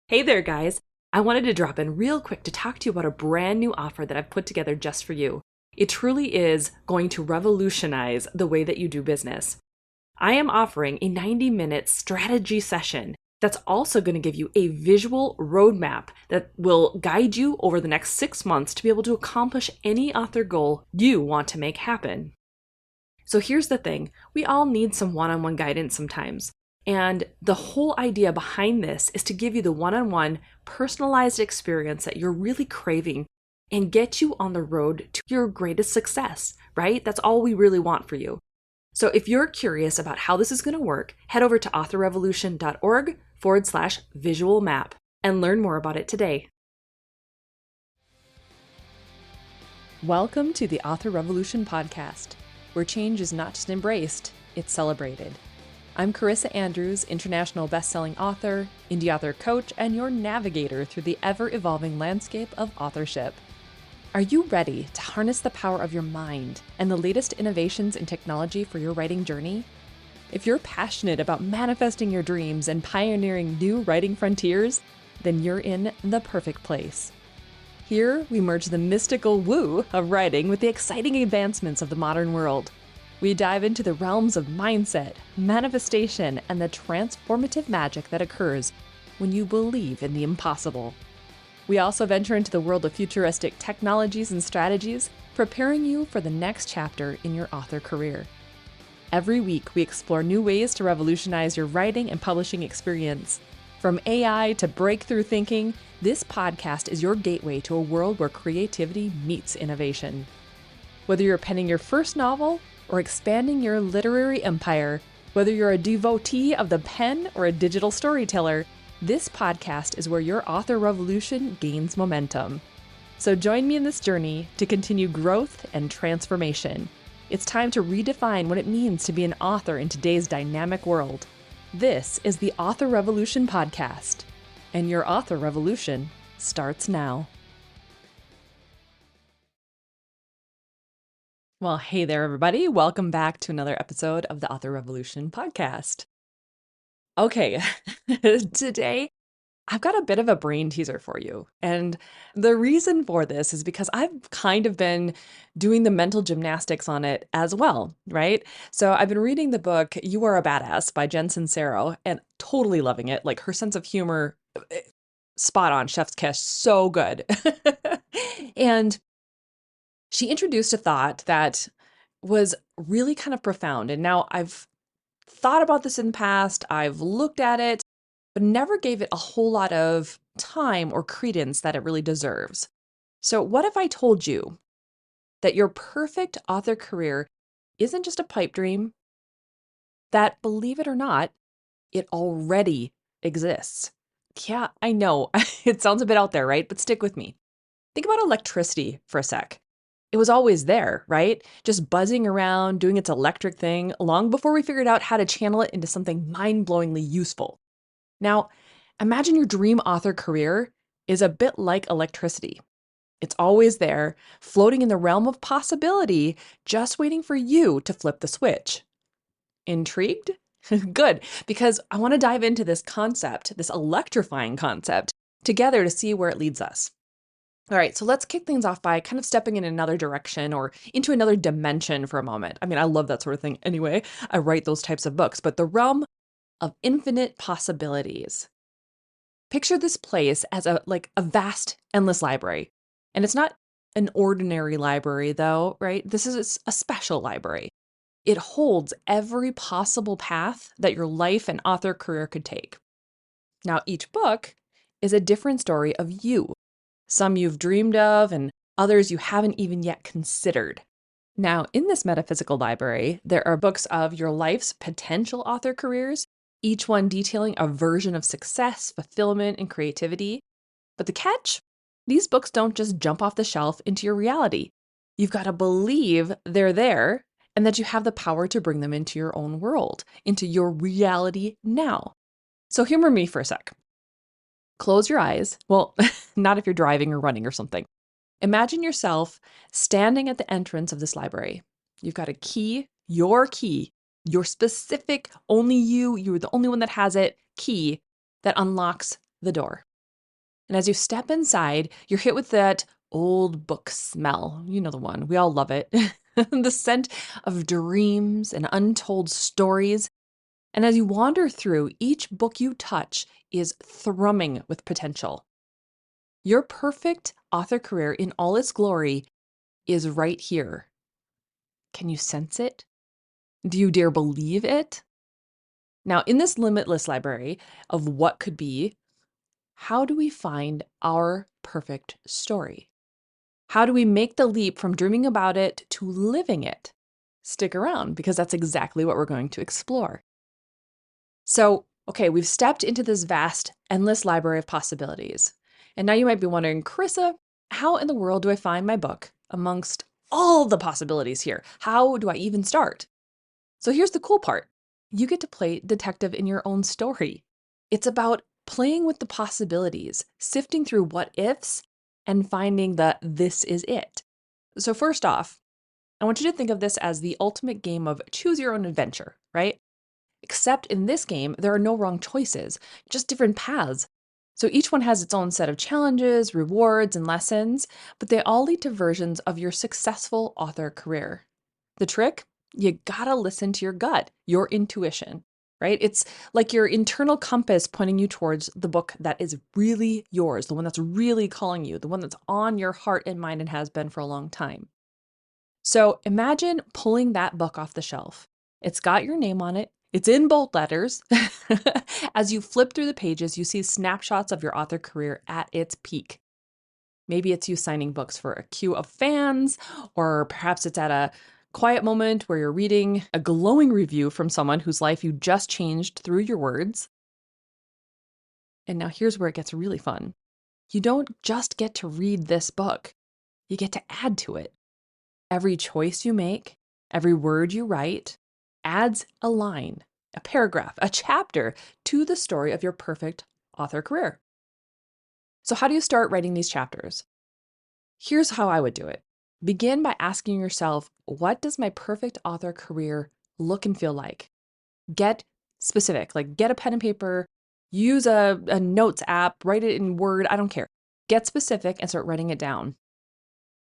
Hey there, guys. I wanted to drop in real quick to talk to you about a brand new offer that I've put together just for you. It truly is going to revolutionize the way that you do business. I am offering a 90-minute strategy session that's also going to give you a visual roadmap that will guide you over the next 6 months to be able to accomplish any author goal you want to make happen. So here's the thing, we all need some one-on-one guidance sometimes. And the whole idea behind this is to give you the one-on-one personalized experience that you're really craving and get you on the road to your greatest success, right? That's all we really want for you. So if you're curious about how this is going to work, head over to authorrevolution.org/visual map and learn more about it today. Welcome to the Author Revolution podcast, where change is not just embraced, it's celebrated. I'm Carissa Andrews, international best-selling author, indie author coach, and your navigator through the ever-evolving landscape of authorship. Are you ready to harness the power of your mind and the latest innovations in technology for your writing journey? If you're passionate about manifesting your dreams and pioneering new writing frontiers, then you're in the perfect place. Here, we merge the mystical woo of writing with the exciting advancements of the modern world. We dive into the realms of mindset, manifestation, and the transformative magic that occurs when you believe in the impossible. We also venture into the world of futuristic technologies and strategies, preparing you for the next chapter in your author career. Every week, we explore new ways to revolutionize your writing and publishing experience. From AI to breakthrough thinking, this podcast is your gateway to a world where creativity meets innovation. Whether you're penning your first novel or expanding your literary empire, whether you're a devotee of the pen or a digital storyteller, this podcast is where your author revolution gains momentum. So join me in this journey to continue growth and transformation. It's time to redefine what it means to be an author in today's dynamic world. This is the Author Revolution podcast, and your author revolution starts now. Well, hey there, everybody. Welcome back to another episode of the Author Revolution podcast. Okay, today I've got a bit of a brain teaser for you. And the reason for this is because I've kind of been doing the mental gymnastics on it as well, right? So I've been reading the book You Are a Badass by Jen Sincero and totally loving it. Like her sense of humor, spot on, chef's kiss, so good. And she introduced a thought that was really kind of profound. And now I've thought about this in the past, I've looked at it, but never gave it a whole lot of time or credence that it really deserves. So, what if I told you that your perfect author career isn't just a pipe dream, that, believe it or not, it already exists? Yeah, I know. It sounds a bit out there, right? But stick with me. Think about electricity for a sec. It was always there, right? Just buzzing around, doing its electric thing, long before we figured out how to channel it into something mind-blowingly useful. Now, imagine your dream author career is a bit like electricity. It's always there, floating in the realm of possibility, just waiting for you to flip the switch. Intrigued? Good, because I want to dive into this concept, this electrifying concept, together to see where it leads us. All right, so let's kick things off by kind of stepping in another direction or into another dimension for a moment. I mean, I love that sort of thing anyway. I write those types of books, but the realm of infinite possibilities. Picture this place as a vast, endless library. And it's not an ordinary library though, right? This is a special library. It holds every possible path that your life and author career could take. Now, each book is a different story of you. Some you've dreamed of and others you haven't even yet considered. Now, in this metaphysical library, there are books of your life's potential author careers, each one detailing a version of success, fulfillment, and creativity. But the catch? These books don't just jump off the shelf into your reality. You've got to believe they're there and that you have the power to bring them into your own world, into your reality now. So humor me for a sec. Close your eyes. Well, not if you're driving or running or something. Imagine yourself standing at the entrance of this library. You've got a key, your specific, only you're the only one that has it, key that unlocks the door. And as you step inside, you're hit with that old book smell. You know the one. We all love it. The scent of dreams and untold stories. And as you wander through, each book you touch is thrumming with potential. Your perfect author career in all its glory is right here. Can you sense it? Do you dare believe it? Now, in this limitless library of what could be, how do we find our perfect story? How do we make the leap from dreaming about it to living it? Stick around because that's exactly what we're going to explore. So, okay, we've stepped into this vast, endless library of possibilities. And now you might be wondering, Carissa, how in the world do I find my book amongst all the possibilities here? How do I even start? So here's the cool part. You get to play detective in your own story. It's about playing with the possibilities, sifting through what ifs, and finding the this is it. So first off, I want you to think of this as the ultimate game of choose your own adventure, right? Except in this game, there are no wrong choices, just different paths. So each one has its own set of challenges, rewards, and lessons, but they all lead to versions of your successful author career. The trick? You gotta listen to your gut, your intuition, right? It's like your internal compass pointing you towards the book that is really yours, the one that's really calling you, the one that's on your heart and mind and has been for a long time. So imagine pulling that book off the shelf. It's got your name on it. It's in bold letters. As you flip through the pages, you see snapshots of your author career at its peak. Maybe it's you signing books for a queue of fans, or perhaps it's at a quiet moment where you're reading a glowing review from someone whose life you just changed through your words. And now here's where it gets really fun. You don't just get to read this book, you get to add to it. Every choice you make, every word you write, adds a line, a paragraph, a chapter to the story of your perfect author career. So, how do you start writing these chapters? Here's how I would do it. Begin by asking yourself, what does my perfect author career look and feel like? Get specific, like get a pen and paper, use a notes app, write it in Word, I don't care. Get specific and start writing it down.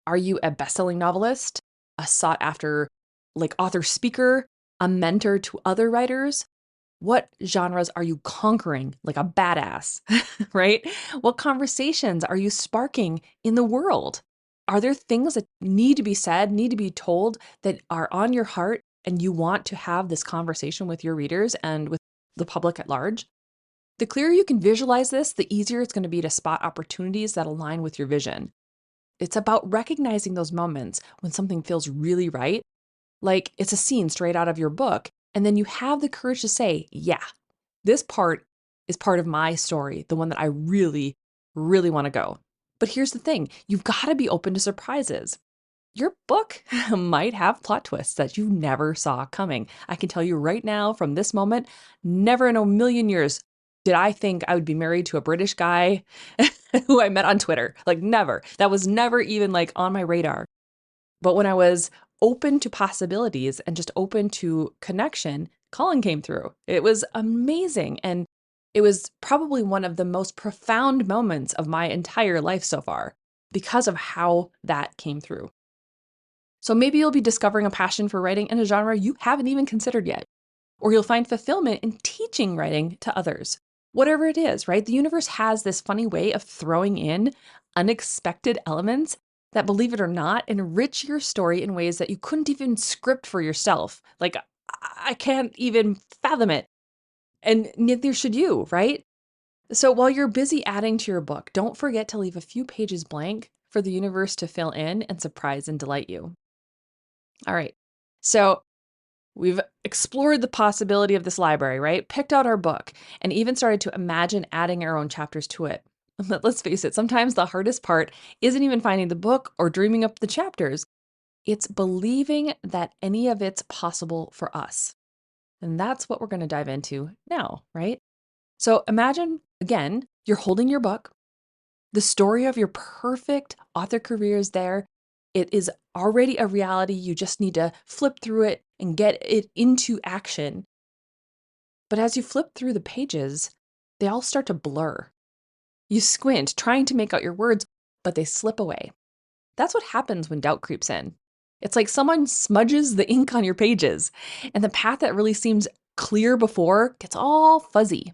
Are you a best-selling novelist, a sought after like author speaker, a mentor to other writers? What genres are you conquering like a badass, right? What conversations are you sparking in the world? Are there things that need to be said, need to be told that are on your heart and you want to have this conversation with your readers and with the public at large? The clearer you can visualize this, the easier it's going to be to spot opportunities that align with your vision. It's about recognizing those moments when something feels really right, like it's a scene straight out of your book, and then you have the courage to say, yeah, this part is part of my story, the one that I really, really want to go. But here's the thing, you've got to be open to surprises. Your book might have plot twists that you never saw coming. I can tell you right now, from this moment, never in a million years did I think I would be married to a British guy who I met on Twitter. Like, never. That was never even like on my radar. But when I was open to possibilities and just open to connection, Colin came through. It was amazing. And it was probably one of the most profound moments of my entire life so far because of how that came through. So maybe you'll be discovering a passion for writing in a genre you haven't even considered yet, or you'll find fulfillment in teaching writing to others. Whatever it is, right? The universe has this funny way of throwing in unexpected elements that, believe it or not, enrich your story in ways that you couldn't even script for yourself. Like, I can't even fathom it. And neither should you, right? So while you're busy adding to your book, don't forget to leave a few pages blank for the universe to fill in and surprise and delight you. All right. So we've explored the possibility of this library, right? Picked out our book and even started to imagine adding our own chapters to it. But let's face it, sometimes the hardest part isn't even finding the book or dreaming up the chapters. It's believing that any of it's possible for us. And that's what we're going to dive into now, right? So imagine, again, you're holding your book. The story of your perfect author career is there. It is already a reality. You just need to flip through it and get it into action. But as you flip through the pages, they all start to blur. You squint, trying to make out your words, but they slip away. That's what happens when doubt creeps in. It's like someone smudges the ink on your pages, and the path that really seems clear before gets all fuzzy.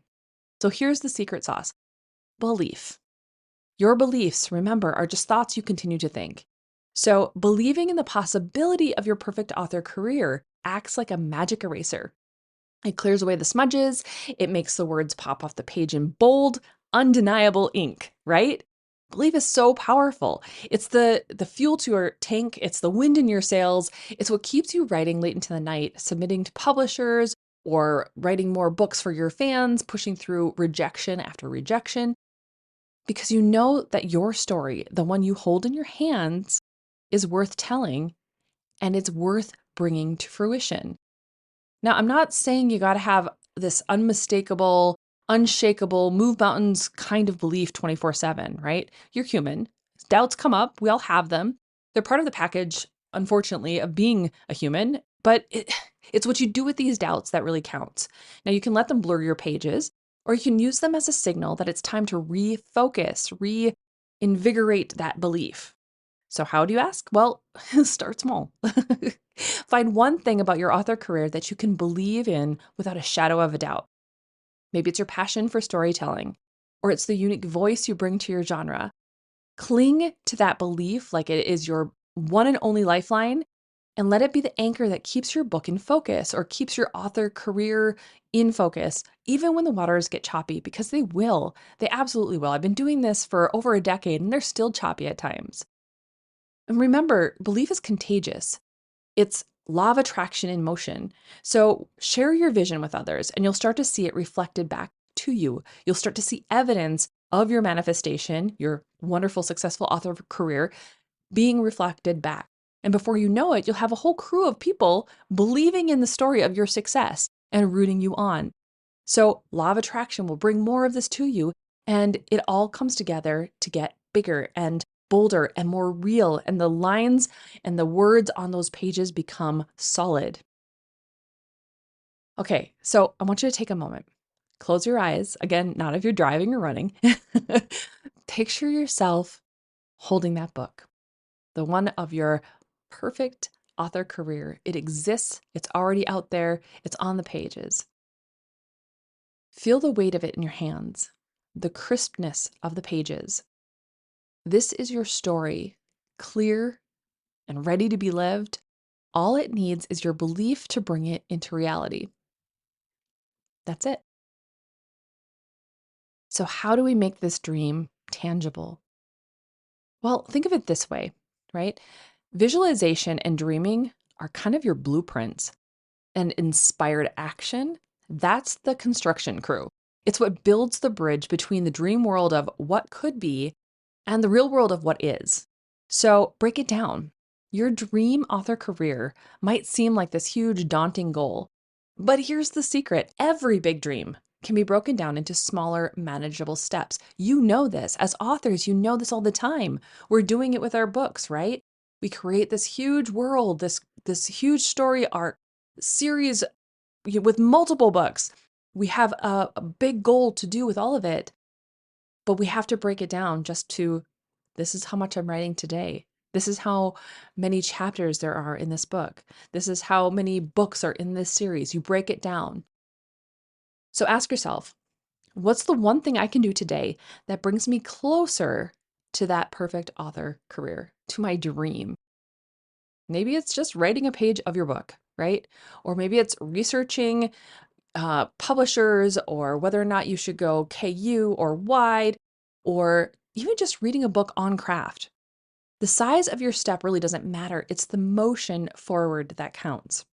So here's the secret sauce: belief. Your beliefs, remember, are just thoughts you continue to think. So believing in the possibility of your perfect author career acts like a magic eraser. It clears away the smudges, it makes the words pop off the page in bold, undeniable ink, right? Belief is so powerful. It's the fuel to your tank, it's the wind in your sails, it's what keeps you writing late into the night, submitting to publishers, or writing more books for your fans, pushing through rejection after rejection, because you know that your story, the one you hold in your hands, is worth telling and it's worth bringing to fruition. Now, I'm not saying you got to have this unmistakable, unshakable, move mountains kind of belief 24/7, right? You're human. Doubts come up. We all have them. They're part of the package, unfortunately, of being a human, but it's what you do with these doubts that really counts. Now, you can let them blur your pages, or you can use them as a signal that it's time to refocus, reinvigorate that belief. So, how do you ask? Well, start small. Find one thing about your author career that you can believe in without a shadow of a doubt. Maybe it's your passion for storytelling, or it's the unique voice you bring to your genre. Cling to that belief like it is your one and only lifeline, and let it be the anchor that keeps your book in focus or keeps your author career in focus, even when the waters get choppy, because they will. They absolutely will. I've been doing this for over a decade, and they're still choppy at times. And remember, belief is contagious. It's law of attraction in motion. So share your vision with others and you'll start to see it reflected back to you. You'll start to see evidence of your manifestation, your wonderful, successful author career being reflected back. And before you know it, you'll have a whole crew of people believing in the story of your success and rooting you on. So law of attraction will bring more of this to you, and it all comes together to get bigger and bolder and more real, and the lines and the words on those pages become solid. Okay, so I want you to take a moment. Close your eyes. Again, not if you're driving or running. Picture yourself holding that book, the one of your perfect author career. It exists, it's already out there, it's on the pages. Feel the weight of it in your hands, the crispness of the pages. This is your story, clear and ready to be lived. All it needs is your belief to bring it into reality. That's it. So, how do we make this dream tangible? Well, think of it this way, right? Visualization and dreaming are kind of your blueprints, and inspired action, that's the construction crew. It's what builds the bridge between the dream world of what could be and the real world of what is. So break it down. Your dream author career might seem like this huge, daunting goal, but here's the secret: every big dream can be broken down into smaller, manageable steps. You know this. As authors, you know this all the time. We're doing it with our books, right? We create this huge world, this huge story arc series with multiple books. We have a big goal to do with all of it, but we have to break it down just to this is how much I'm writing today. This is how many chapters there are in this book. This is how many books are in this series. You break it down. So ask yourself, what's the one thing I can do today that brings me closer to that perfect author career, to my dream? Maybe it's just writing a page of your book, right? Or maybe it's researching publishers, or whether or not you should go KU or wide, or even just reading a book on craft. The size of your step really doesn't matter. It's the motion forward that counts.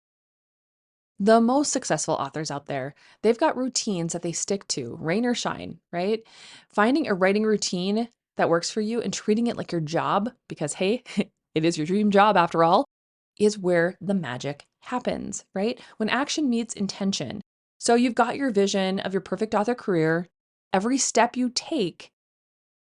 The most successful authors out there, they've got routines that they stick to, rain or shine, right? Finding a writing routine that works for you and treating it like your job, because hey, it is your dream job after all, is where the magic happens, right? When action meets intention. So you've got your vision of your perfect author career. Every step you take,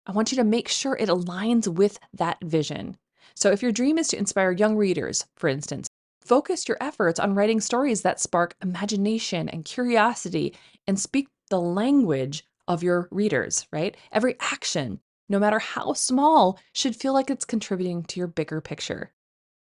I want you to make sure it aligns with that vision. So if your dream is to inspire young readers, for instance, focus your efforts on writing stories that spark imagination and curiosity and speak the language of your readers, right? Every action, no matter how small, should feel like it's contributing to your bigger picture.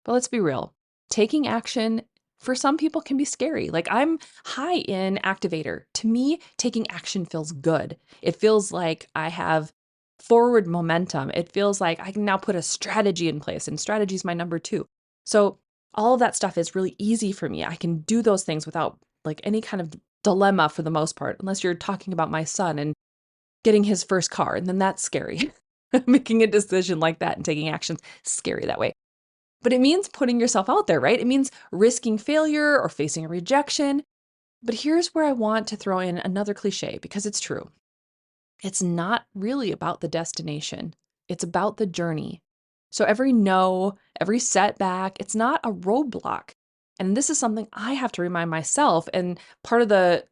But let's be real. Taking action for some people can be scary. Like I'm high in activator. To me, taking action feels good. It feels like I have forward momentum. It feels like I can now put a strategy in place, and strategy is my number two. So all of that stuff is really easy for me. I can do those things without like any kind of dilemma for the most part, unless you're talking about my son and getting his first car, and then that's scary. Making a decision like that and taking actions, scary that way. But it means putting yourself out there, right? It means risking failure or facing a rejection. But here's where I want to throw in another cliche because it's true. It's not really about the destination, it's about the journey. So every no, every setback, it's not a roadblock. And this is something I have to remind myself. And part of the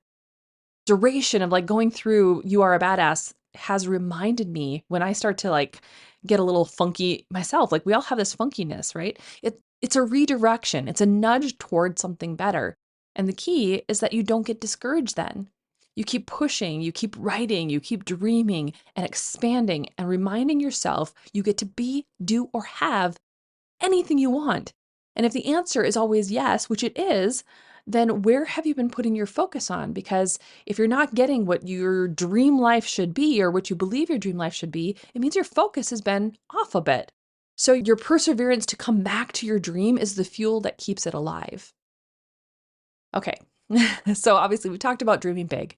duration of like going through You Are a Badass has reminded me when I start to like get a little funky myself. Like we all have this funkiness, right? It's a redirection. It's a nudge towards something better. And the key is that you don't get discouraged then. You keep pushing, you keep writing, you keep dreaming and expanding and reminding yourself you get to be, do, or have anything you want. And if the answer is always yes, which it is, then where have you been putting your focus on? Because if you're not getting what your dream life should be or what you believe your dream life should be, it means your focus has been off a bit. So your perseverance to come back to your dream is the fuel that keeps it alive. Okay, so obviously we talked about dreaming big.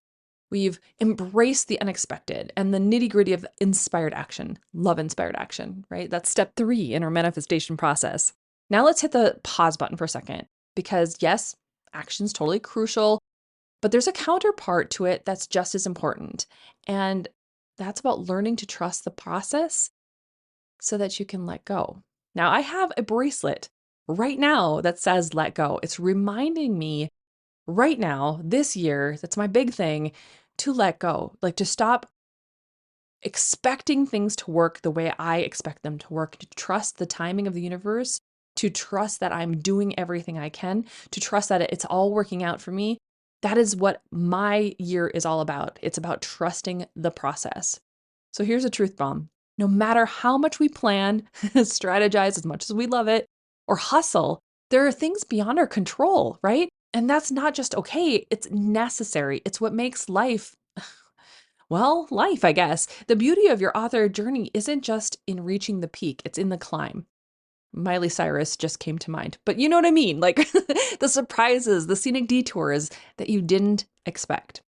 We've embraced the unexpected and the nitty gritty of inspired action, love inspired action, right? That's step 3 in our manifestation process. Now let's hit the pause button for a second because yes, action's totally crucial, but there's a counterpart to it that's just as important. And that's about learning to trust the process so that you can let go. Now, I have a bracelet right now that says let go. It's reminding me right now, this year, that's my big thing, to let go, like to stop expecting things to work the way I expect them to work, to trust the timing of the universe, to trust that I'm doing everything I can, to trust that it's all working out for me. That is what my year is all about. It's about trusting the process. So here's a truth bomb. No matter how much we plan, strategize as much as we love it, or hustle, there are things beyond our control, right? And that's not just okay, it's necessary. It's what makes life, well, life, I guess. The beauty of your author journey isn't just in reaching the peak, it's in the climb. Miley Cyrus just came to mind, but you know what I mean? Like the surprises, the scenic detours that you didn't expect.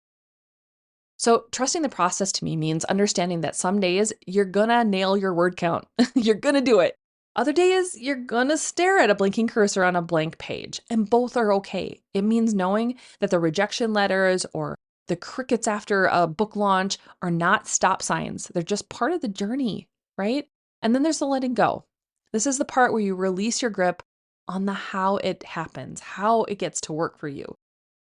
So, trusting the process to me means understanding that some days you're gonna nail your word count. You're gonna do it. Other days, you're gonna stare at a blinking cursor on a blank page, and both are okay. It means knowing that the rejection letters or the crickets after a book launch are not stop signs. They're just part of the journey, right? And then there's the letting go. This is the part where you release your grip on the how it happens, how it gets to work for you.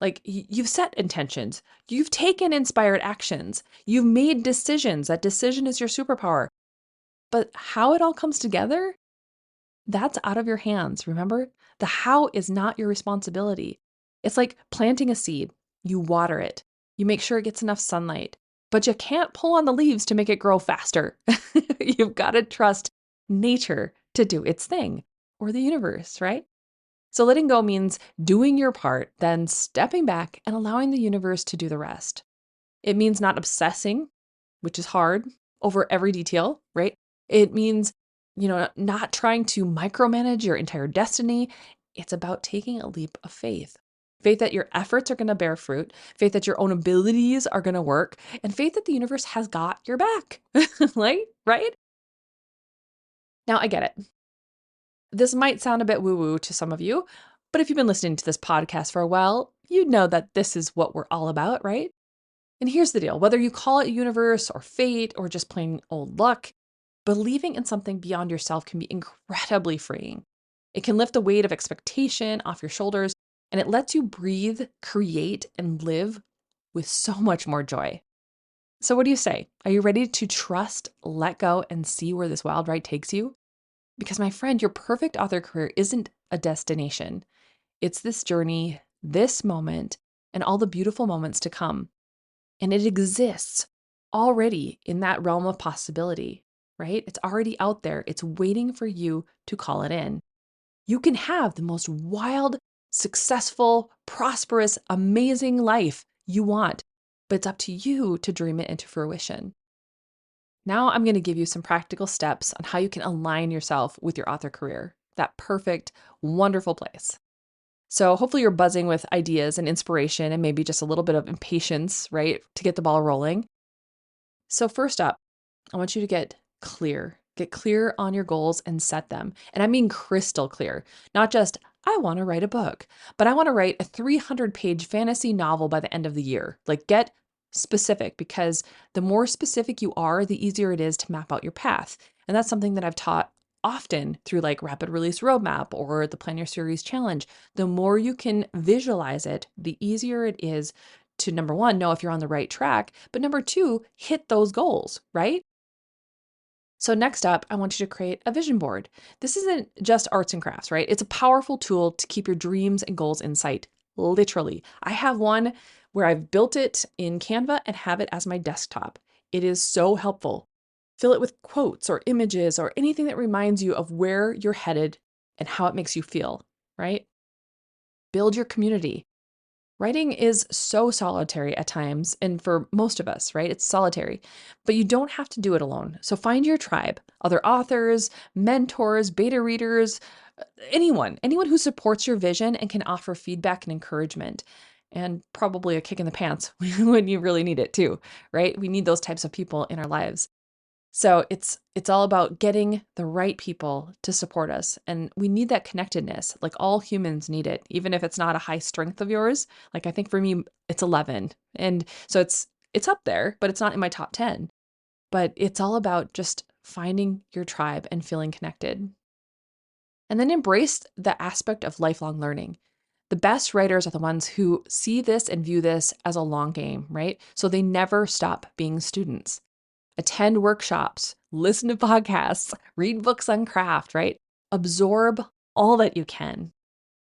Like you've set intentions, you've taken inspired actions, you've made decisions. That decision is your superpower. But how it all comes together, that's out of your hands. Remember, the how is not your responsibility. It's like planting a seed. You water it, you make sure it gets enough sunlight, but you can't pull on the leaves to make it grow faster. You've got to trust nature to do its thing or the universe, right? So letting go means doing your part, then stepping back and allowing the universe to do the rest. It means not obsessing, which is hard, over every detail, right? It means, not trying to micromanage your entire destiny. It's about taking a leap of faith. Faith that your efforts are going to bear fruit, faith that your own abilities are going to work, and faith that the universe has got your back. Like, right? Now, I get it. This might sound a bit woo-woo to some of you, but if you've been listening to this podcast for a while, you'd know that this is what we're all about, right? And here's the deal. Whether you call it universe or fate or just plain old luck, believing in something beyond yourself can be incredibly freeing. It can lift the weight of expectation off your shoulders, and it lets you breathe, create, and live with so much more joy. So what do you say? Are you ready to trust, let go, and see where this wild ride takes you? Because my friend, your perfect author career isn't a destination. It's this journey, this moment, and all the beautiful moments to come. And it exists already in that realm of possibility, right? It's already out there. It's waiting for you to call it in. You can have the most wild, successful, prosperous, amazing life you want, but it's up to you to dream it into fruition. Now I'm going to give you some practical steps on how you can align yourself with your author career, that perfect, wonderful place. So hopefully you're buzzing with ideas and inspiration and maybe just a little bit of impatience, right, to get the ball rolling. So first up, I want you to get clear. Get clear on your goals and set them. And I mean crystal clear, not just, I want to write a book, but I want to write a 300-page fantasy novel by the end of the year. Like, get specific, because the more specific you are, the easier it is to map out your path. And that's something that I've taught often through like Rapid Release Roadmap or the Plan Your Series Challenge. The more you can visualize it, the easier it is to, number one, know if you're on the right track, but number two, hit those goals, right? So next up, I want you to create a vision board. This isn't just arts and crafts, right? It's a powerful tool to keep your dreams and goals in sight. Literally. I have one where I've built it in Canva and have it as my desktop. It is so helpful. Fill it with quotes or images or anything that reminds you of where you're headed and how it makes you feel, right? Build your community. Writing is so solitary at times, and for most of us, right? It's solitary, but you don't have to do it alone. So find your tribe, other authors, mentors, beta readers, anyone who supports your vision and can offer feedback and encouragement, and probably a kick in the pants when you really need it too, right? We need those types of people in our lives. So it's all about getting the right people to support us. And we need that connectedness. Like, all humans need it, even if it's not a high strength of yours. Like, I think for me, it's 11. And so it's up there, but it's not in my top 10. But it's all about just finding your tribe and feeling connected. And then embrace the aspect of lifelong learning. The best writers are the ones who see this and view this as a long game, right? So they never stop being students. Attend workshops, listen to podcasts, read books on craft, right? Absorb all that you can.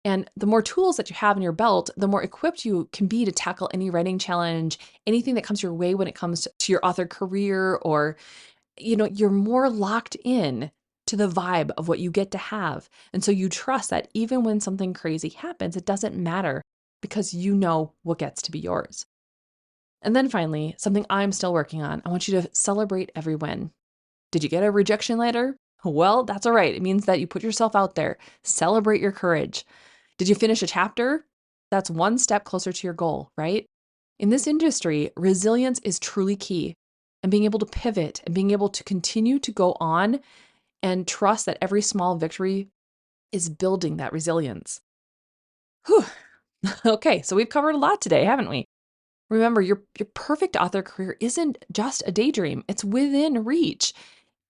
And the more tools that you have in your belt, the more equipped you can be to tackle any writing challenge, anything that comes your way when it comes to your author career, or, you're more locked in to the vibe of what you get to have. And so you trust that even when something crazy happens, it doesn't matter, because you know what gets to be yours. And then finally, something I'm still working on, I want you to celebrate every win. Did you get a rejection letter? Well, that's all right. It means that you put yourself out there. Celebrate your courage. Did you finish a chapter? That's one step closer to your goal, right? In this industry, resilience is truly key. And being able to pivot and being able to continue to go on and trust that every small victory is building that resilience. Whew. Okay, so we've covered a lot today, haven't we? Remember, your perfect author career isn't just a daydream. It's within reach.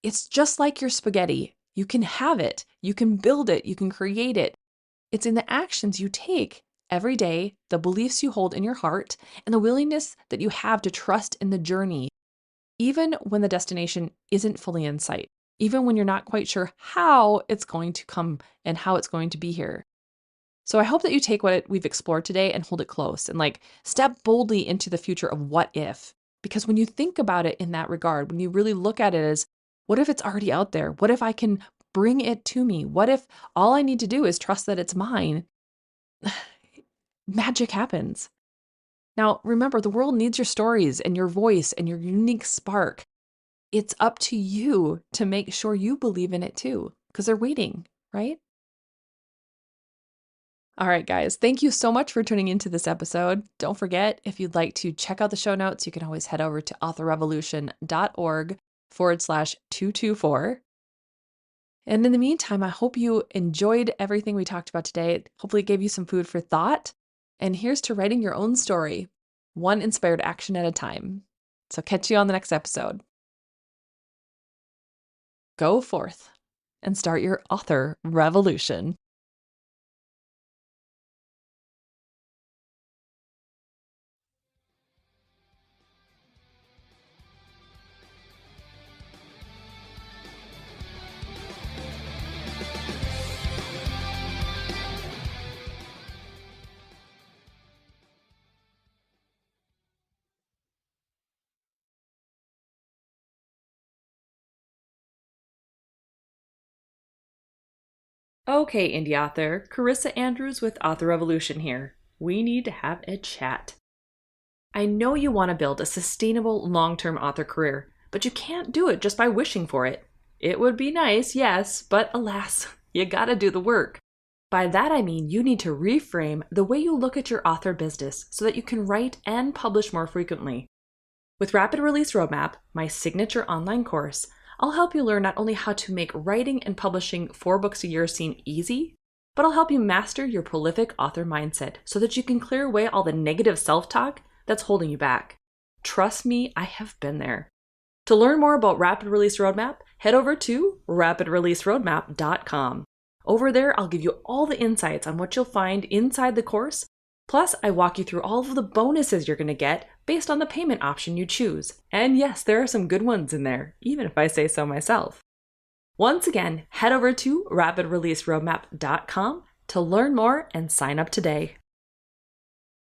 It's just like your spaghetti. You can have it, you can build it, you can create it. It's in the actions you take every day, the beliefs you hold in your heart, and the willingness that you have to trust in the journey, even when the destination isn't fully in sight, even when you're not quite sure how it's going to come and how it's going to be here. So I hope that you take what we've explored today and hold it close and like step boldly into the future of what if. Because when you think about it in that regard, when you really look at it as, what if it's already out there? What if I can bring it to me? What if all I need to do is trust that it's mine? Magic happens. Now, remember, the world needs your stories and your voice and your unique spark. It's up to you to make sure you believe in it too, because they're waiting, right? All right, guys, thank you so much for tuning into this episode. Don't forget, if you'd like to check out the show notes, you can always head over to authorrevolution.org/224. And in the meantime, I hope you enjoyed everything we talked about today. Hopefully, it gave you some food for thought. And here's to writing your own story, one inspired action at a time. So, catch you on the next episode. Go forth and start your author revolution. Okay, indie author, Carissa Andrews with Author Revolution here. We need to have a chat. I know you want to build a sustainable long-term author career, but you can't do it just by wishing for it. It would be nice, yes, but alas, you gotta do the work. By that I mean you need to reframe the way you look at your author business so that you can write and publish more frequently. With Rapid Release Roadmap, my signature online course, I'll help you learn not only how to make writing and publishing 4 books a year seem easy, but I'll help you master your prolific author mindset so that you can clear away all the negative self-talk that's holding you back. Trust me, I have been there. To learn more about Rapid Release Roadmap, head over to rapidreleaseroadmap.com. Over there, I'll give you all the insights on what you'll find inside the course. Plus, I walk you through all of the bonuses you're going to get based on the payment option you choose. And yes, there are some good ones in there, even if I say so myself. Once again, head over to rapidreleaseroadmap.com to learn more and sign up today.